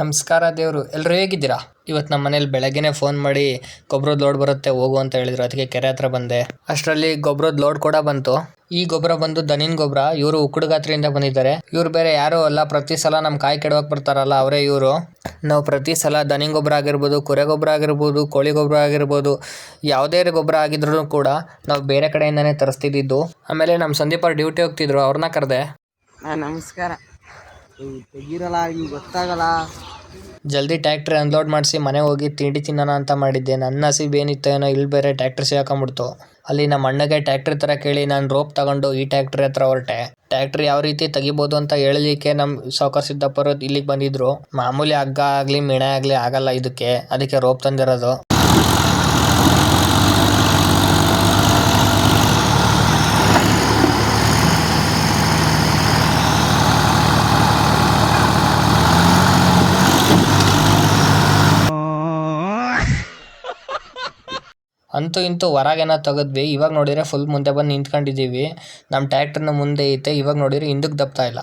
ನಮಸ್ಕಾರ ದೇವ್ರು, ಎಲ್ಲರೂ ಹೇಗಿದ್ದೀರಾ? ಇವತ್ತು ನಮ್ಮ ಮನೇಲಿ ಬೆಳಗ್ಗೆನೆ ಫೋನ್ ಮಾಡಿ ಗೊಬ್ಬರದ ಲೋಡ್ ಬರುತ್ತೆ ಹೋಗು ಅಂತ ಹೇಳಿದ್ರು. ಅದಕ್ಕೆ ಕೆರೆ ಹತ್ರ ಬಂದೆ. ಅಷ್ಟರಲ್ಲಿ ಗೊಬ್ಬರದ ಲೋಡ್ ಕೂಡ ಬಂತು. ಈ ಗೊಬ್ಬರ ಬಂದು ದನಿನ್ ಗೊಬ್ಬರ. ಇವರು ಉಕ್ಕಡಗಾತ್ರಿಯಿಂದ ಬಂದಿದ್ದಾರೆ. ಇವ್ರು ಬೇರೆ ಯಾರು ಅಲ್ಲ, ಪ್ರತಿ ಸಲ ನಮ್ಮ ಕಾಯಿ ಕೆಡವಕ್ ಬರ್ತಾರಲ್ಲ ಅವರೇ ಇವರು. ನಾವು ಪ್ರತಿ ಸಲ ದನಿನ್ ಗೊಬ್ಬರ ಆಗಿರ್ಬೋದು, ಕುರೆ ಗೊಬ್ಬರ ಆಗಿರ್ಬೋದು, ಕೋಳಿ ಗೊಬ್ಬರ ಆಗಿರ್ಬೋದು, ಯಾವುದೇ ಗೊಬ್ಬರ ಆಗಿದ್ರು ಕೂಡ ನಾವು ಬೇರೆ ಕಡೆಯಿಂದನೇ ತರಿಸ್ತಿದ್ದು. ಆಮೇಲೆ ನಮ್ಮ ಸಂದೀಪ್ ಅವ್ರು ಡ್ಯೂಟಿ ಹೋಗ್ತಿದ್ರು, ಅವ್ರನ್ನ ಕರೆದೆ. ನಮಸ್ಕಾರ. ತೆಗಿರಲ್ಲ, ಈಗ ಗೊತ್ತಾಗಲ್ಲ. ಜಲ್ದಿ ಟ್ಯಾಕ್ಟ್ರಿ ಅನ್ಲೋಡ್ ಮಾಡಿಸಿ ಮನೆಗೆ ಹೋಗಿ ತಿಂಡಿ ತಿನ್ನೋಣ ಅಂತ ಮಾಡಿದ್ದೆ. ನನ್ನ ಹಸಿವು ಏನಿತ್ತು ಏನೋ, ಇಲ್ಲಿ ಬೇರೆ ಟ್ಯಾಕ್ಟ್ರಿ ಸಿಗಾಕೊಂಬಿಡ್ತು. ಅಲ್ಲಿ ನಮ್ಮ ಅಣ್ಣಗೆ ಟ್ಯಾಕ್ಟ್ರಿ ಥರ ಕೇಳಿ ನಾನು ರೋಪ್ ತಗೊಂಡು ಈ ಟ್ಯಾಕ್ಟ್ರಿ ಹತ್ರ ಹೊರಟೆ. ಟ್ಯಾಕ್ಟ್ರಿ ಯಾವ ರೀತಿ ತೆಗಿಬೋದು ಅಂತ ಹೇಳಲಿಕ್ಕೆ ನಮ್ಮ ಸಾವುಕಾರ ಸಿದ್ದಪ್ಪರು ಇಲ್ಲಿಗೆ ಬಂದಿದ್ರು. ಮಾಮೂಲಿ ಹಗ್ಗ ಆಗಲಿ ಮಿಣೆ ಆಗಲಿ ಆಗಲ್ಲ ಅದಕ್ಕೆ ರೋಪ್ ತಂದಿರೋದು. ಅಂತೂ ಇಂತೂ ಹೊರಗೇನೋ ತೆಗೆದ್ವಿ. ಇವಾಗ ನೋಡಿದ್ರೆ ಫುಲ್ ಮುಂದೆ ಬಂದು ನಿಂತ್ಕೊಂಡಿದ್ದೀವಿ. ನಮ್ಮ ಟ್ಯಾಕ್ಟ್ರಿನ ಮುಂದೆ ಐತೆ. ಇವಾಗ ನೋಡಿದ್ರೆ ಹಿಂದಕ್ಕೆ ದಬ್ತಾ ಇಲ್ಲ.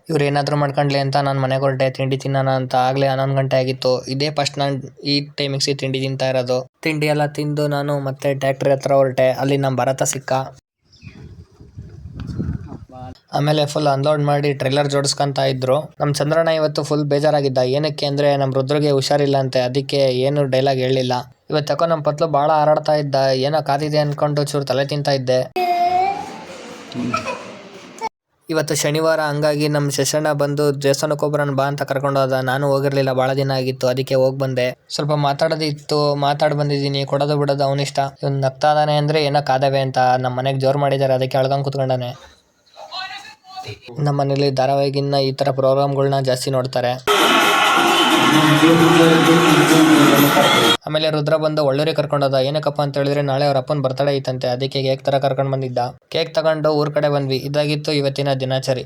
ಇವ್ರು ಏನಾದರೂ ಮಾಡ್ಕೊಂಡ್ಲಿ ಅಂತ ನಾನು ಮನೆಗೆ ಹೊರಟೆ ತಿಂಡಿ ತಿನ್ನೋಣ ಅಂತ. ಆಗಲೇ 11 ಗಂಟೆ ಆಗಿತ್ತು. ಇದೇ ಫಸ್ಟ್ ನಾನು ಈ ಟೈಮಿಗೆ ತಿಂಡಿ ತಿಂತಾ ಇರೋದು. ತಿಂಡಿ ಎಲ್ಲ ತಿಂದು ನಾನು ಮತ್ತೆ ಟ್ಯಾಕ್ಟ್ರಿ ಹತ್ರ ಹೊರಟೆ. ಅಲ್ಲಿ ನಮ್ಮ ಭರತ ಸಿಕ್ಕ. ಆಮೇಲೆ ಫುಲ್ ಅನ್ಲೋಡ್ ಮಾಡಿ ಟ್ರೈಲರ್ ಜೋಡಿಸ್ಕೊಂತ ಇದ್ರು. ನಮ್ಮ ಚಂದ್ರಣ್ಣ ಇವತ್ತು ಫುಲ್ ಬೇಜಾರಾಗಿದ್ದ. ಏನಕ್ಕೆ ಅಂದರೆ ನಮ್ಮ ರುದ್ರಿಗೆ ಹುಷಾರಿಲ್ಲ ಅಂತೆ. ಅದಕ್ಕೆ ಏನು ಡೈಲಾಗ್ ಹೇಳಲಿಲ್ಲ. ಇವತ್ತು ಯಾಕೋ ನಮ್ಮ ಪತ್ಲು ಭಾಳ ಹಾರಾಡ್ತಾ ಇದ್ದ. ಏನೋ ಕಾದಿದೆ ಅಂದ್ಕೊಂಡು ಚೂರು ತಲೆ ತಿಂತಾ ಇದ್ದೆ. ಇವತ್ತು ಶನಿವಾರ, ಹಂಗಾಗಿ ನಮ್ಮ ಶಶಣ್ಣ ಬಂದು ದೇವಸ್ಥಾನಕ್ಕೊಬ್ಬರನ್ನ ಬಾ ಅಂತ ಕರ್ಕೊಂಡು ಹೋದ. ನಾನು ಹೋಗಿರಲಿಲ್ಲ, ಭಾಳ ದಿನ ಆಗಿತ್ತು. ಅದಕ್ಕೆ ಹೋಗಿ ಬಂದೆ. ಸ್ವಲ್ಪ ಮಾತಾಡೋದಿತ್ತು, ಮಾತಾಡಿ ಬಂದಿದ್ದೀನಿ. ಕೊಡೋದು ಬಿಡೋದು ಅವನಿಷ್ಟ. ಇವ್ನು ನಗ್ತಾ ಇದ್ದಾನೆ ಅಂದರೆ ಏನೋ ಕಾದವೆ ಅಂತ ನಮ್ಮ ಮನೆಗೆ ಜೋರು ಮಾಡಿದ್ದಾರೆ. ಅದಕ್ಕೆ ಅಳ್ಕೊಂಡು ಕೂತ್ಕೊಂಡಾನೆ. ನಮ್ಮ ಮನೇಲಿ ಧಾರಾವಾಹಿಗಿನ್ನ ಈ ಥರ ಪ್ರೋಗ್ರಾಮ್ಗಳನ್ನ ಜಾಸ್ತಿ ನೋಡ್ತಾರೆ. ಆಮೇಲೆ ರುದ್ರ ಬಂದು ಒಳ್ಳೂರಿಗೆ ಕರ್ಕೊಂಡೋದ. ಏನಕ್ಕಪ್ಪ ಅಂತ ಹೇಳಿದ್ರೆ ನಾಳೆ ಅವ್ರ ಅಪ್ಪನ ಬರ್ತಡೇ ಐತಂತೆ. ಅದಕ್ಕೆ ಕೇಕ್ ಥರ ಕರ್ಕೊಂಡು ಬಂದಿದ್ದ. ಕೇಕ್ ತಗೊಂಡು ಊರ್ ಕಡೆ ಬಂದ್ವಿ. ಇದಾಗಿತ್ತು ಇವತ್ತಿನ ದಿನಾಚರಿ.